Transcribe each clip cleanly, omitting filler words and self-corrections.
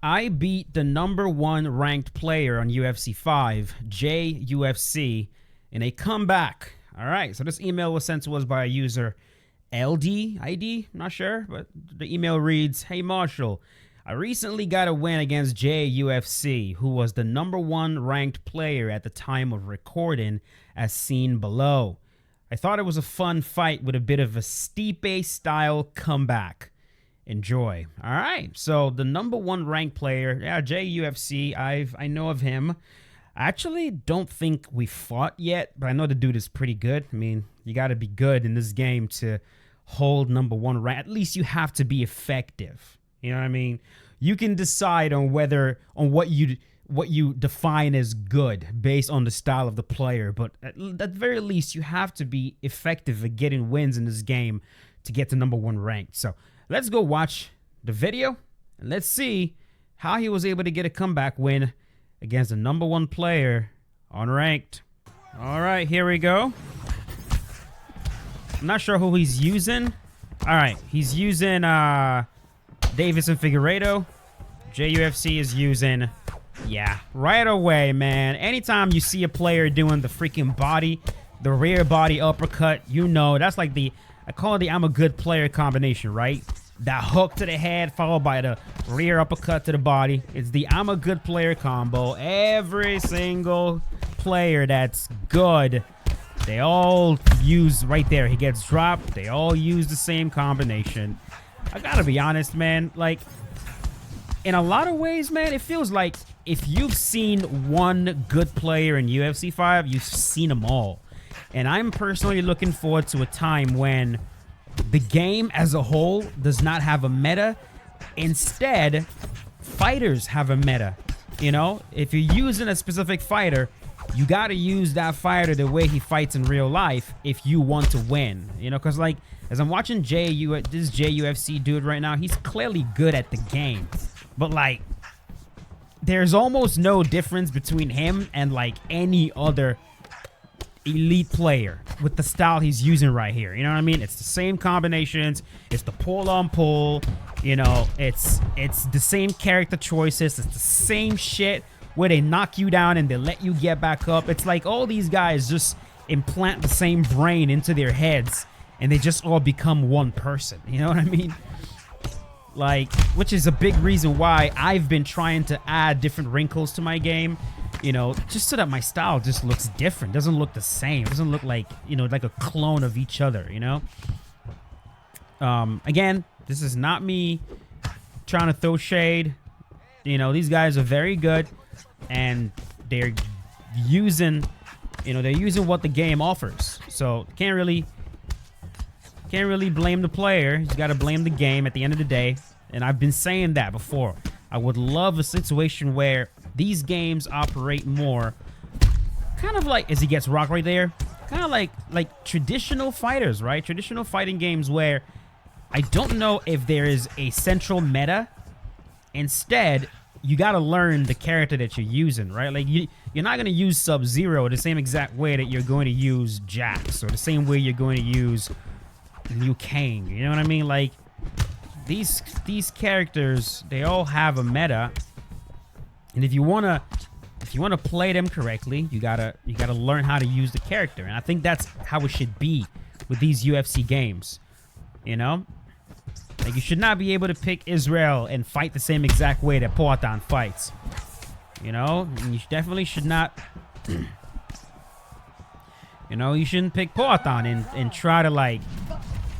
I beat the #1 ranked player on UFC 5, JUFC, in a comeback. All right, so this email was sent to us by a user LDID, not sure, but the email reads, "Hey Marshall, I recently got a win against JUFC, who was the #1 ranked player at the time of recording, as seen below. I thought it was a fun fight with a bit of a Stipe-style comeback. Enjoy." All right, so the #1 ranked player, yeah, JUFC, I know of him. I actually don't think we fought yet, but I know the dude is pretty good. I mean, you got to be good in this game to hold #1 rank. At least you have to be effective. You know what I mean? You can decide on what you define as good based on the style of the player, but at the very least, you have to be effective at getting wins in this game to get to #1 ranked. So let's go watch the video and let's see how he was able to get a comeback win against the #1 player on ranked. All right, here we go. I'm not sure who he's using. All right, he's using Deiveson Figueiredo. JUFC is using, yeah, right away, man. Anytime you see a player doing the freaking body, the rear body uppercut, you know, that's like I call it the "I'm a good player" combination, right? That hook to the head followed by the rear uppercut to the body. It's the "I'm a good player" combo. Every single player that's good, they all use right there. He gets dropped. They all use the same combination. I gotta be honest, man. Like, in a lot of ways, man, it feels like if you've seen one good player in UFC 5, you've seen them all. And I'm personally looking forward to a time when the game as a whole does not have a meta. Instead, fighters have a meta. You know, if you're using a specific fighter, you got to use that fighter the way he fights in real life if you want to win. You know, because like, as I'm watching this JUFC dude right now, he's clearly good at the game. But like, there's almost no difference between him and like any other elite player with the style he's using right here. You know what I mean? It's the same combinations. It's the pull on pull. You know, it's the same character choices. It's the same shit where they knock you down and they let you get back up. It's like all these guys just implant the same brain into their heads and they just all become one person. You know what I mean? Like, which is a big reason why I've been trying to add different wrinkles to my game, you know, just so that my style just looks different. Doesn't look the same. It doesn't look like, you know, like a clone of each other, you know? Again, this is not me trying to throw shade. You know, these guys are very good and they're using, you know, they're using what the game offers. So can't really blame the player. You got to blame the game at the end of the day. And I've been saying that before. I would love a situation where these games operate more kind of like, as he gets rocked right there, kind of like traditional fighters, right? Traditional fighting games where I don't know if there is a central meta. Instead, you got to learn the character that you're using, right? Like you're not going to use Sub-Zero the same exact way that you're going to use Jax, or the same way you're going to use Liu Kang. You know what I mean? Like these characters, they all have a meta, and if you wanna play them correctly, you gotta learn how to use the character. And I think that's how it should be with these UFC games. You know, like you should not be able to pick Israel and fight the same exact way that Poatan fights. You know, and you definitely should not. You know, you shouldn't pick Poatan and try to like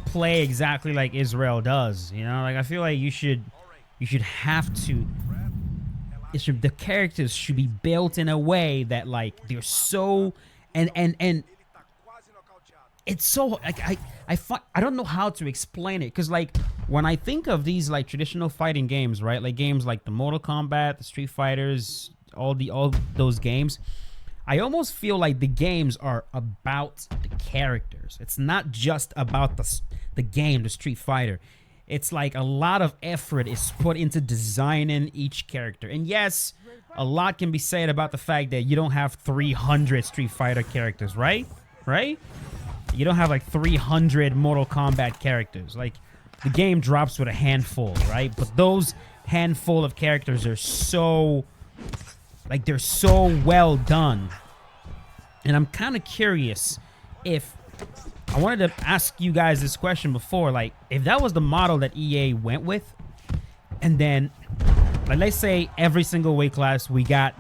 play exactly like Israel does. You know, like I feel like you should have to. The characters should be built in a way that like they're so and it's so like I don't know how to explain it, because like when I think of these like traditional fighting games, right, like games like the Mortal Kombat, the Street Fighters, all those games, I almost feel like the games are about the characters. It's not just about the game, the Street Fighter. It's like a lot of effort is put into designing each character. And yes, a lot can be said about the fact that you don't have 300 Street Fighter characters, right? Right? You don't have like 300 Mortal Kombat characters. Like, the game drops with a handful, right? But those handful of characters are so, like, they're so well done. And I'm kind of curious if, I wanted to ask you guys this question before, like, if that was the model that EA went with, and then, like, let's say every single weight class we got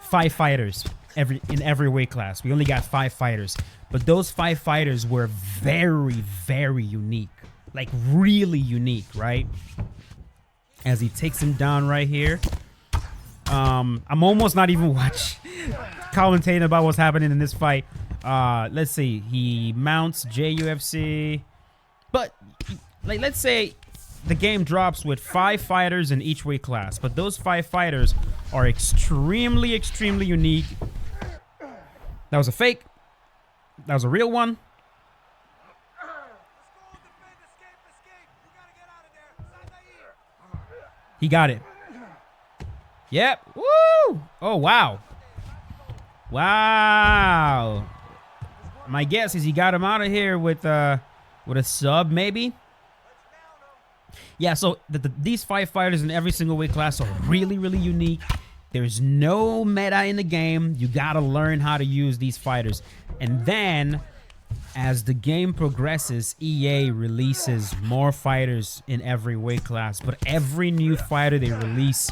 5 fighters in every weight class. We only got 5 fighters, but those 5 fighters were very, very unique, like really unique, right? As he takes him down right here. I'm almost not even commentating about what's happening in this fight. Let's see. He mounts JUFC, but like, let's say the game drops with 5 fighters in each weight class, but those 5 fighters are extremely, extremely unique. That was a fake. That was a real one. He got it. Yep. Woo! Oh, wow. Wow. My guess is he got him out of here with a sub, maybe. Yeah, so these 5 fighters in every single weight class are really, really unique. There's no meta in the game. You gotta learn how to use these fighters. And then, as the game progresses, EA releases more fighters in every weight class. But every new fighter they release,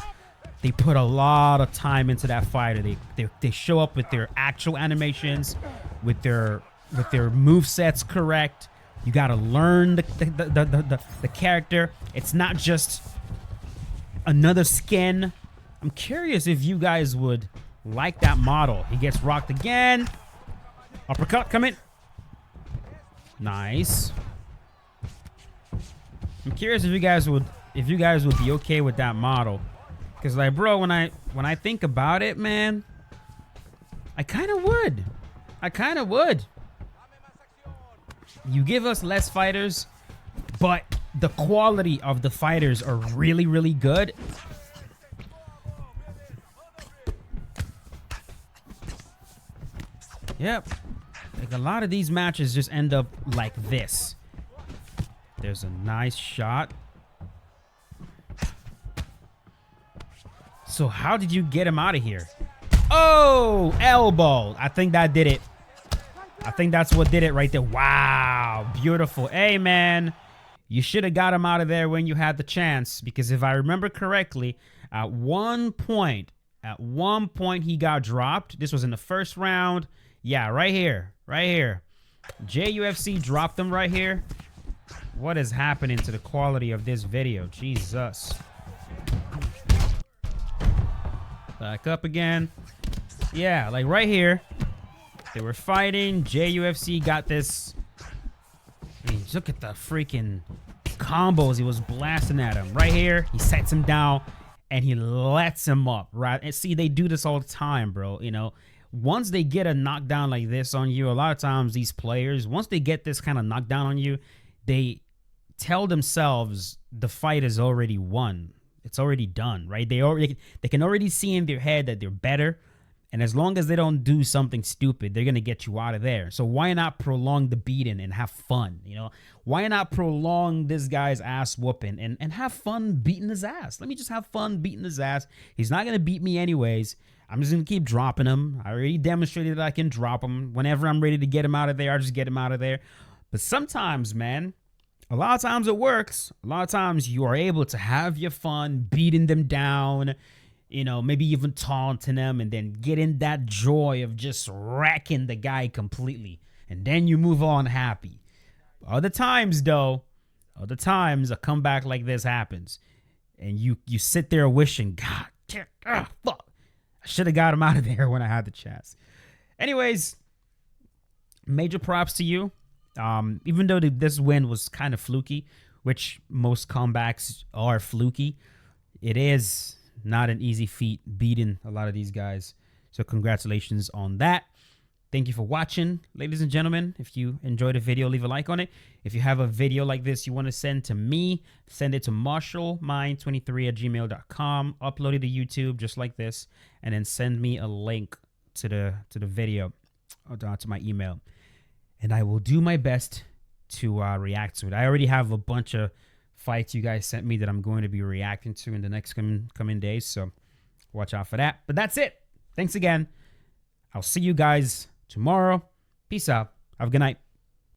they put a lot of time into that fighter. They show up with their actual animations, with their movesets correct. You gotta learn the character. It's not just another skin. I'm curious if you guys would like that model. He gets rocked again. Uppercut coming. Nice. I'm curious if you guys would be okay with that model. Cause like, bro, when I think about it, man, I kind of would. You give us less fighters, but the quality of the fighters are really, really good. Yep. Like, a lot of these matches just end up like this. There's a nice shot. So how did you get him out of here? Oh, elbow. I think that did it. I think that's what did it right there. Wow, beautiful. Hey, man, you should have got him out of there when you had the chance, because if I remember correctly, at one point he got dropped. This was in the first round. Yeah, right here. JUFC dropped him right here. What is happening to the quality of this video? Jesus. Back up again. Yeah, like right here. They were fighting. JUFC got this. I mean, look at the freaking combos he was blasting at him. Right here, he sets him down and he lets him up, right? And see, they do this all the time, bro. You know, once they get a knockdown like this on you, a lot of times these players, once they get this kind of knockdown on you, they tell themselves the fight is already won. It's already done, right? They can already see in their head that they're better. And as long as they don't do something stupid, they're going to get you out of there. So why not prolong the beating and have fun, you know? Why not prolong this guy's ass whooping and have fun beating his ass? Let me just have fun beating his ass. He's not going to beat me anyways. I'm just going to keep dropping him. I already demonstrated that I can drop him. Whenever I'm ready to get him out of there, I just get him out of there. But sometimes, man, a lot of times it works. A lot of times you are able to have your fun beating them down, you know, maybe even taunting them, and then getting that joy of just wrecking the guy completely. And then you move on happy. Other times, though, a comeback like this happens. And you sit there wishing, God, fuck, I should have got him out of there when I had the chance. Anyways, major props to you. Even though this win was kind of fluky, which most comebacks are fluky, it is not an easy feat beating a lot of these guys. So congratulations on that. Thank you for watching, ladies and gentlemen. If you enjoyed the video, leave a like on it. If you have a video like this you want to send to me, send it to marshallmind23@gmail.com. Upload it to YouTube just like this, and then send me a link to the video or to my email. And I will do my best to react to it. I already have a bunch of fights you guys sent me that I'm going to be reacting to in the next coming days. So watch out for that. But that's it. Thanks again. I'll see you guys tomorrow. Peace out. Have a good night.